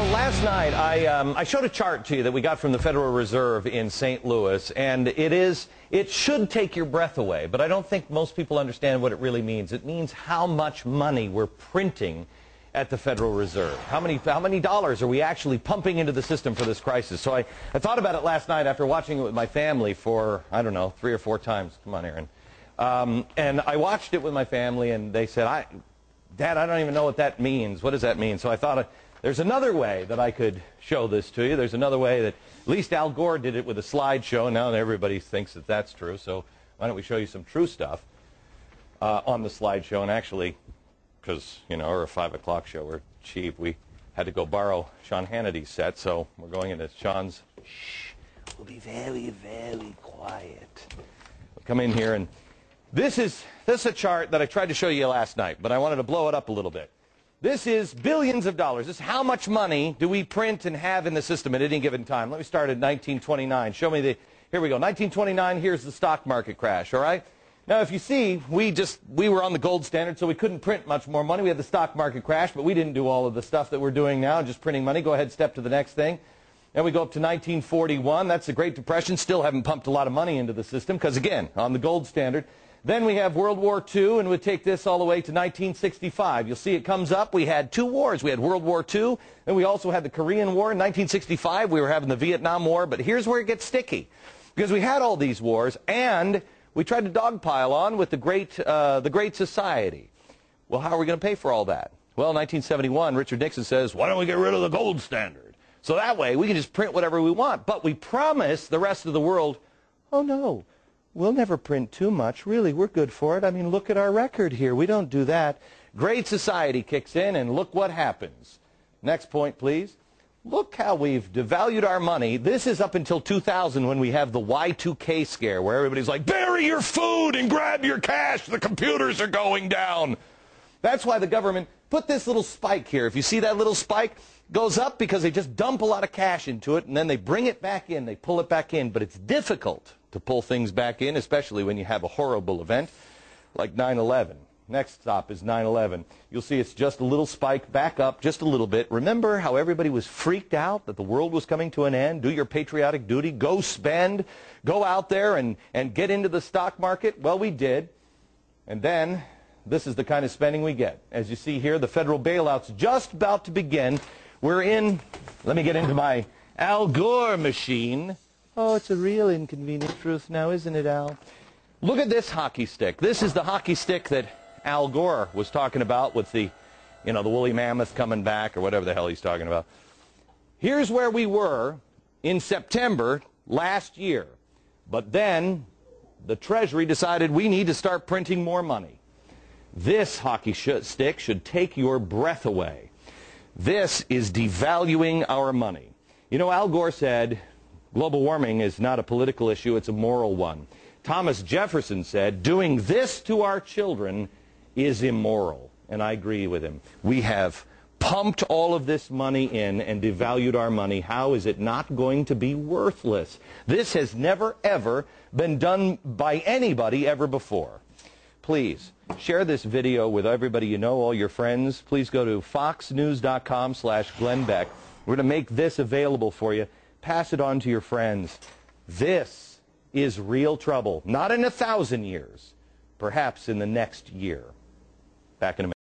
Well, last night I showed a chart to you that we got from the Federal Reserve in St. Louis, and it should take your breath away, but I don't think most people understand what it really means. It means how much money we're printing at the Federal Reserve. How many dollars are we actually pumping into the system for this crisis? So I thought about it last night after watching it with my family for, I don't know, 3 or 4 times. Come on, Aaron. And I watched it with my family, and they said, Dad, I don't even know what that means. What does that mean? So I thought, there's another way that I could show this to you. There's another way that at least Al Gore did it with a slideshow. Now everybody thinks that that's true. So why don't we show you some true stuff on the slideshow? And actually, because, you know, we're a 5 o'clock show, we're cheap. We had to go borrow Sean Hannity's set, so we're going into Sean's. Shh, we'll be very, very quiet. We'll come in here, and this is a chart that I tried to show you last night, but I wanted to blow it up a little bit. This is billions of dollars. This is how much money do we print and have in the system at any given time. Let me start at 1929. Show me here we go. 1929, here's the stock market crash, all right? Now, if you see, we were on the gold standard, so we couldn't print much more money. We had the stock market crash, but we didn't do all of the stuff that we're doing now, just printing money. Go ahead, step to the next thing. Then we go up to 1941. That's the Great Depression. Still haven't pumped a lot of money into the system because, again, on the gold standard. Then we have World War II, and we'll take this all the way to 1965. You'll see it comes up. We had 2 wars. We had World War II, and we also had the Korean War. In 1965, we were having the Vietnam War. But here's where it gets sticky, because we had all these wars, and we tried to dogpile on with the Great Society. Well, how are we going to pay for all that? Well, in 1971, Richard Nixon says, why don't we get rid of the gold standard? So that way, we can just print whatever we want. But we promise the rest of the world, oh, no. We'll never print too much. Really, we're good for it. I mean, look at our record here. We don't do that. Great Society kicks in, and look what happens. Next point, please. Look how we've devalued our money. This is up until 2000 when we have the Y2K scare, where everybody's like, bury your food and grab your cash. The computers are going down. That's why the government put this little spike here. If you see that little spike, goes up because they just dump a lot of cash into it, and then they bring it back in. They pull it back in. But it's difficult to pull things back in, especially when you have a horrible event like 9/11. Next stop is 9/11. You'll see it's just a little spike back up just a little bit. Remember how everybody was freaked out that the world was coming to an end? Do your patriotic duty. Go spend. Go out there and get into the stock market. Well, we did. And then this is the kind of spending we get. As you see here, the federal bailout's just about to begin. We're in, let me get into my Al Gore machine. Oh, it's a real inconvenient truth now, isn't it, Al? Look at this hockey stick. This is the hockey stick that Al Gore was talking about with the, you know, the woolly mammoth coming back or whatever the hell he's talking about. Here's where we were in September last year. But then the Treasury decided we need to start printing more money. This hockey stick should take your breath away. This is devaluing our money. You know, Al Gore said, global warming is not a political issue, it's a moral one. Thomas Jefferson said, doing this to our children is immoral. And I agree with him. We have pumped all of this money in and devalued our money. How is it not going to be worthless? This has never, ever been done by anybody ever before. Please share this video with everybody you know, all your friends. Please go to foxnews.com/Glenn Beck. We're going to make this available for you. Pass it on to your friends. This is real trouble. Not in 1,000 years. Perhaps in the next year. Back in a minute.